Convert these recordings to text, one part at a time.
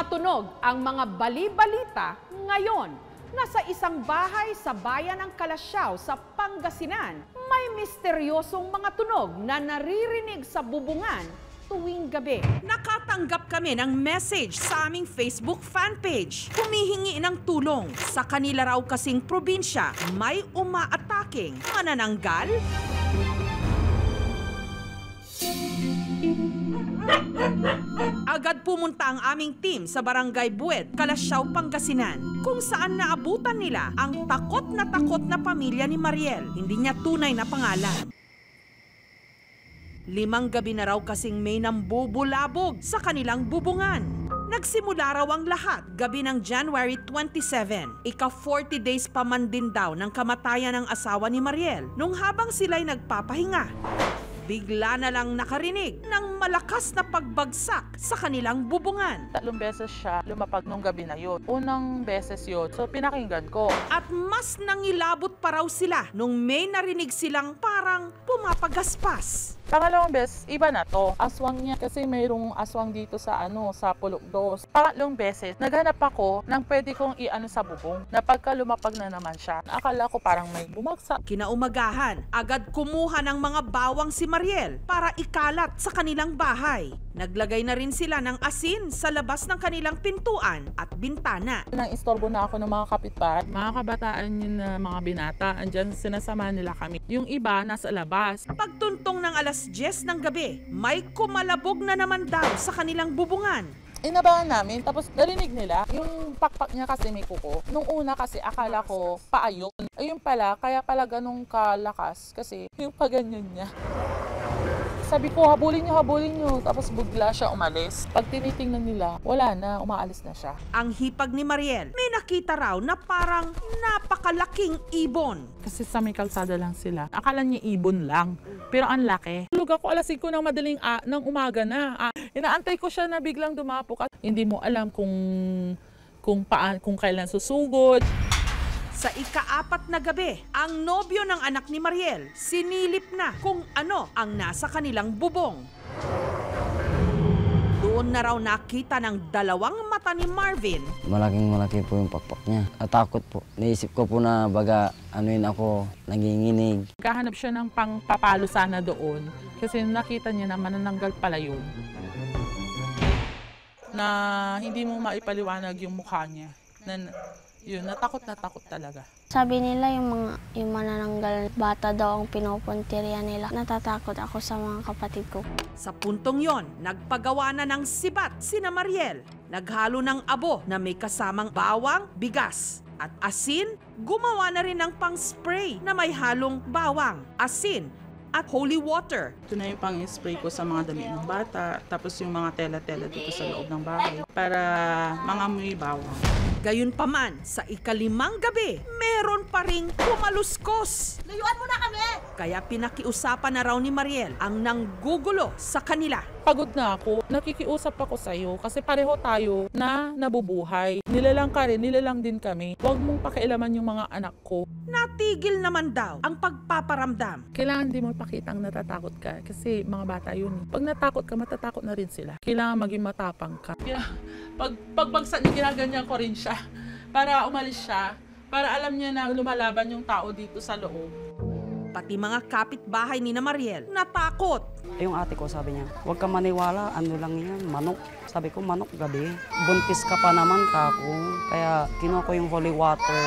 Mga tunog ang mga bali-balita ngayon. Nasa isang bahay sa bayan ng Calasiao sa Pangasinan, may misteryosong mga tunog na naririnig sa bubungan tuwing gabi. Nakatanggap kami ng message sa aming Facebook fanpage. Humihingi ng tulong. Sa kanila raw kasing probinsya, may umaataking manananggal. Agad pumunta ang aming team sa Barangay Buet, Calasiao, Pangasinan, kung saan naabutan nila ang takot na pamilya ni Mariel. Hindi niya tunay na pangalan. 5 gabi na raw kasing may nambubulabog sa kanilang bubungan. Nagsimula raw ang lahat gabi ng January 27. Ika-40 days pa man din daw ng kamatayan ng asawa ni Mariel nung habang sila'y nagpapahinga. Bigla na lang nakarinig ng malakas na pagbagsak sa kanilang bubungan. 3 beses siya lumapag nung gabi na yun. Unang beses yun, so pinakinggan ko. At mas nangilabot pa raw sila nung may narinig silang parang pumapagaspas. Pangalawang beses, iba na to. Aswang niya kasi mayroong aswang dito sa sa Pulok 2. Pangatlong beses, naghanap ako ng pwede kong iano sa bubong na pagka lumapag na naman siya. Akala ko parang may bumagsak. Kinaumagahan, agad kumuha ng mga bawang si Mariel para ikalat sa kanilang bahay. Naglagay na rin sila ng asin sa labas ng kanilang pintuan at bintana. Nang istorbo na ako ng mga kapitbahay, mga kabataan yun na mga binata, andyan sinasama nila kami. Yung iba nasa labas. Pagtuntong ng alas 10 ng gabi, may kumalabog na naman daw sa kanilang bubungan. Inabahan namin, tapos narinig nila, yung pakpak niya kasi may kuko. Nung una kasi akala ko paayon. Ayun pala, kaya pala ganun kalakas kasi yung paganyan niya. Sabi ko, habulin nyo. Tapos bigla siya umalis. Pag tinitingnan nila, wala na, umaalis na siya. Ang hipag ni Mariel, may nakita raw na parang napakalaking ibon. Kasi sa may kalsada lang sila. Akala niya ibon lang, pero ang laki. Tulog ako alas 5 ng madaling ng umaga na. Inaantay ko siya na biglang dumapok. Hindi mo alam kung kailan susugod. Sa ika-4 na gabi, ang nobyo ng anak ni Mariel sinilip na kung ano ang nasa kanilang bubong. Doon na raw nakita ng 2 mata ni Marvin. Malaki po yung pakpak niya. Natakot po. Naisip ko po na baga anuin ako, nanginginig. Kahanap siya ng pangpapalo sana doon kasi nakita niya na manananggal pala yun. Na hindi mo maipaliwanag yung mukha niya. Yun, natakot talaga. Sabi nila yung manananggal bata daw ang pinupuntirya nila. Natatakot ako sa mga kapatid ko. Sa puntong yon, nagpagawa na ng sibat sina Mariel. Naghalo ng abo na may kasamang bawang, bigas at asin. Gumawa na rin ng pang-spray na may halong bawang, asin at holy water. Ito na yung pang-spray ko sa mga damit ng bata, tapos yung mga tela-tela dito sa loob ng bahay para mangamoy bawang. Gayunpaman, sa ika-5 gabi, meron pa ring pumaluskos. Layuan mo na kami! Kaya pinakiusapan na raw ni Mariel ang nanggugulo sa kanila. Pagod na ako, nakikiusap ako sa'yo kasi pareho tayo na nabubuhay. Nilalang ka rin, nilalang din kami. Huwag mong pakialaman yung mga anak ko. Natigil naman daw ang pagpaparamdam. Kailangan di mo ipakitang natatakot ka kasi mga bata yun. Pag natakot ka, matatakot na rin sila. Kailangan maging matapang ka. Pagbagsak niya, ginaganyan ko rin siya para umalis siya, para alam niya na lumalaban yung tao dito sa loob. Pati mga kapitbahay ni na Mariel natakot. Yung ate ko sabi niya, huwag ka maniwala, ano lang yan, manok. Sabi ko, manok gabi. Buntis ka pa naman kako. Kaya kinuha ko yung holy water,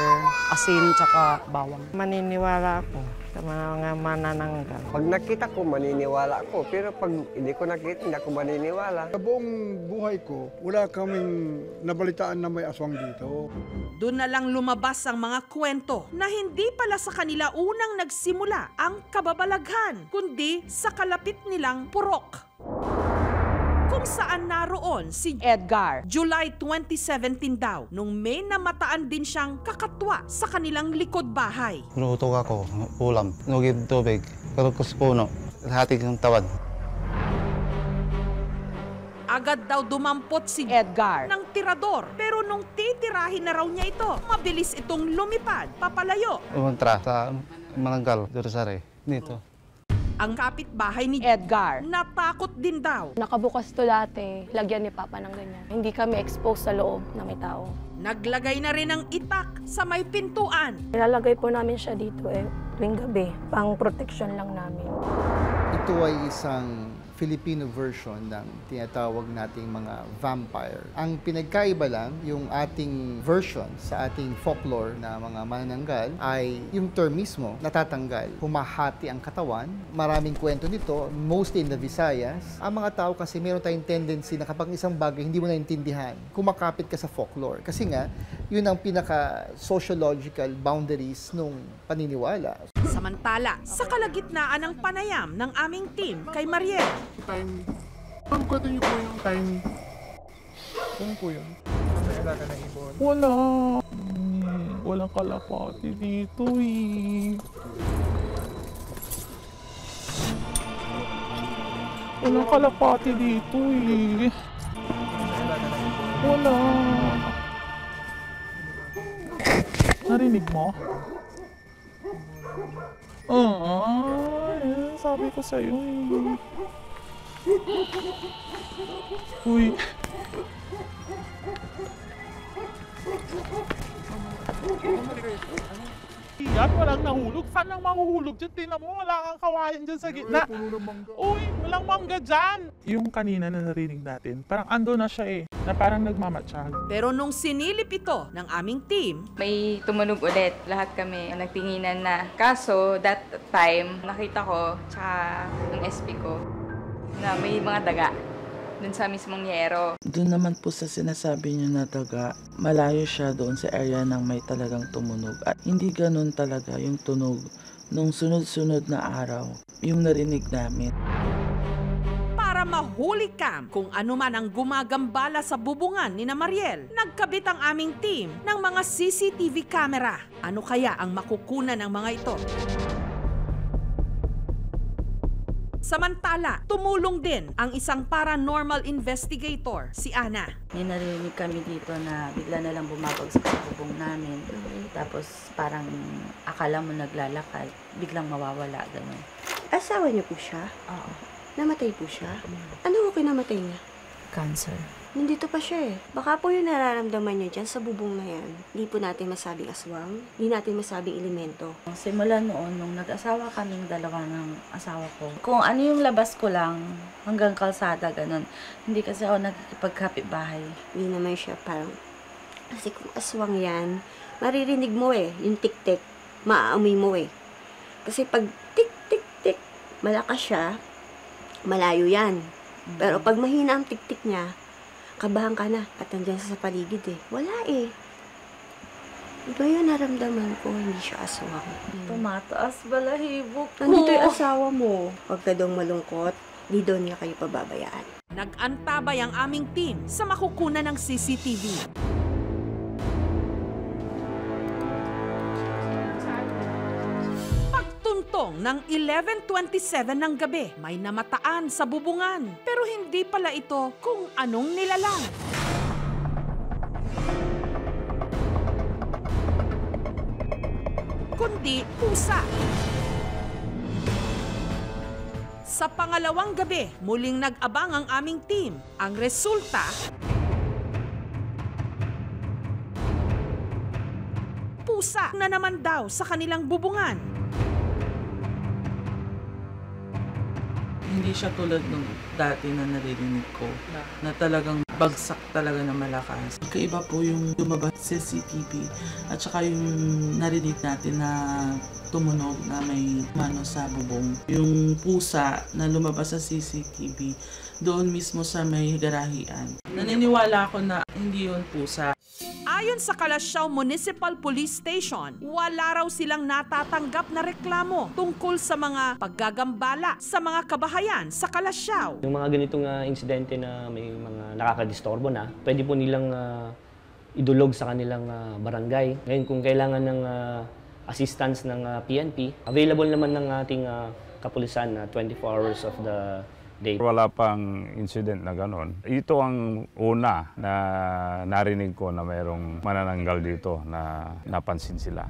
asin, tsaka bawang. Maniniwala ako sa mga manananggal. Pag nakita ko, maniniwala ako. Pero pag hindi ko nakita, hindi ako maniniwala. Sa buong buhay ko, wala kaming nabalitaan na may aswang dito. Doon na lang lumabas ang mga kwento na hindi pala sa kanila unang nagsimula ang kababalaghan, kundi sa kalapit nilang purok. Kung saan naroon si Edgar. July 2017 daw, nung may namataan din siyang kakatwa sa kanilang likod bahay. Luto ako, ulam, nugid tubig, karukos puno, hati ng tawad. Agad daw dumampot si Edgar ng tirador. Pero nung titirahin na raw niya ito, mabilis itong lumipad, papalayo. Umantra sa Mananggal, Durasare, dito. Ang kapitbahay ni Edgar, natakot din daw. Nakabukas to dati, lagyan ni Papa ng ganyan. Hindi kami exposed sa loob na may tao. Naglagay na rin ng itak sa may pintuan. Nilalagay po namin siya dito tuwing gabi, pang protection lang namin. Ito ay isang Filipino version ng tinatawag nating mga vampire. Ang pinagkaiba lang, yung ating version sa ating folklore na mga manananggal ay yung term mismo natatanggal. Humahati ang katawan. Maraming kwento nito, mostly in the Visayas. Ang mga tao kasi meron tayong tendency na kapag isang bagay hindi mo naintindihan, kumakapit ka sa folklore. Kasi nga, yun ang pinaka-sociological boundaries nung paniniwala. Samantala, sa kalagitnaan ng panayam ng aming team kay Mariel. Time. Pagkwento niyo po yung time. Ano po yun? May alaga ng ibon. Wala. Walang kalapati dito eh. Walang kalapati dito eh. May alaga ng ibon. Wala. Narinig mo? Sabi ko sa'yo eh. Uy. Yan, walang nahulog. Saan lang mahuhulog dyan? Tingnan mo, wala kang kawayan dyan sa gitna. Uy, walang mangga dyan. Yung kanina na narinig natin, parang ando na siya eh, na parang nagmamatsyag. Pero nung sinilip ito ng aming team, may tumunog ulit. Lahat kami nagtinginan na. Kaso, that time, nakita ko, tsaka ng SP ko, na may mga daga dun sa mismong Yero. Doon naman po sa sinasabi niyo na daga, malayo siya doon sa area ng may talagang tumunog. At hindi ganun talaga yung tunog nung sunod-sunod na araw, yung narinig namin. Para mahuli kam kung ano man ang gumagambala sa bubungan ni na Mariel, nagkabit ang aming team ng mga CCTV camera. Ano kaya ang makukunan ng mga ito? Samantala, tumulong din ang isang paranormal investigator, si Ana. May narinig kami dito na bigla na lang bumabagsak sa bubong namin. Tapos parang akala mo naglalakad, biglang mawawala, gano'n. Asawa niyo po siya? Oo. Namatay po siya? Ano ko kinamatay niya? Cancer. Nandito pa siya eh. Baka po yung nararamdaman niya dyan sa bubong na yan. Hindi po natin masabing aswang. Hindi natin masabing elemento. Simula noon, nung nag-asawa kaming dalawa ng asawa ko, kung ano yung labas ko lang, hanggang kalsada, ganun. Hindi kasi ako nagkipagkapitbahay. Hindi naman siya parang, kasi kung aswang yan, maririnig mo eh, yung tik-tik, maaamoy mo eh. Kasi pag tik-tik-tik, malakas siya, malayo yan. Pero pag mahina ang tik-tik niya, kabahan ka na at nandiyan sa paligid eh. Wala eh. Iba yun naramdaman ko, hindi siya aswang. Tumataas balahibo ko. Nandito yung asawa mo. Huwag ka daw malungkot, di daw niya kayo pababayaan. Nag-antabay ang aming team sa makukunan ng CCTV. Pagtuntong ng 11:27 ng gabi, may namataan sa bubungan. Pero hindi pala ito kung anong nilalang. Kundi pusa. Sa pangalawang gabi, muling nag-abang ang aming team. Ang resulta, pusa na naman daw sa kanilang bubungan. Hindi siya tulad nung dati na naririnig ko, na talagang bagsak talaga na malakas. Kaiba po yung lumabas sa CCTV at saka yung narinig natin na tumunog na may mano sa bubong. Yung pusa na lumabas sa CCTV, doon mismo sa may garahian. Naniniwala ako na hindi yun pusa. Ayon sa Kalasyaw Municipal Police Station, wala raw silang natatanggap na reklamo tungkol sa mga paggagambala sa mga kabahayan sa Kalasyaw. Yung mga ganitong insidente na may mga nakakadistorbo na, pwede po nilang idulog sa kanilang barangay. Ngayon kung kailangan ng assistance ng PNP, available naman ng ating kapulisan 24 hours of the date. Wala pang incident na gano'n. Ito ang una na narinig ko na mayroong manananggal dito na napansin sila.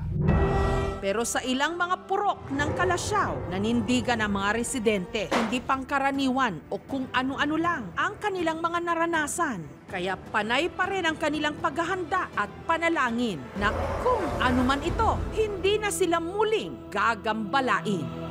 Pero sa ilang mga purok ng Kalasyaw, nanindigan ang mga residente, hindi pangkaraniwan o kung ano-ano lang ang kanilang mga naranasan. Kaya panay pa rin ang kanilang paghahanda at panalangin na kung ano man ito, hindi na sila muling gagambalain.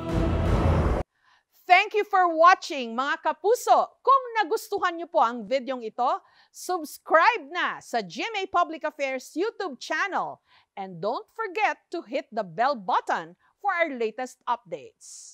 Thank you for watching mga kapuso. Kung nagustuhan niyo po ang videong ito, subscribe na sa GMA Public Affairs YouTube channel. And don't forget to hit the bell button for our latest updates.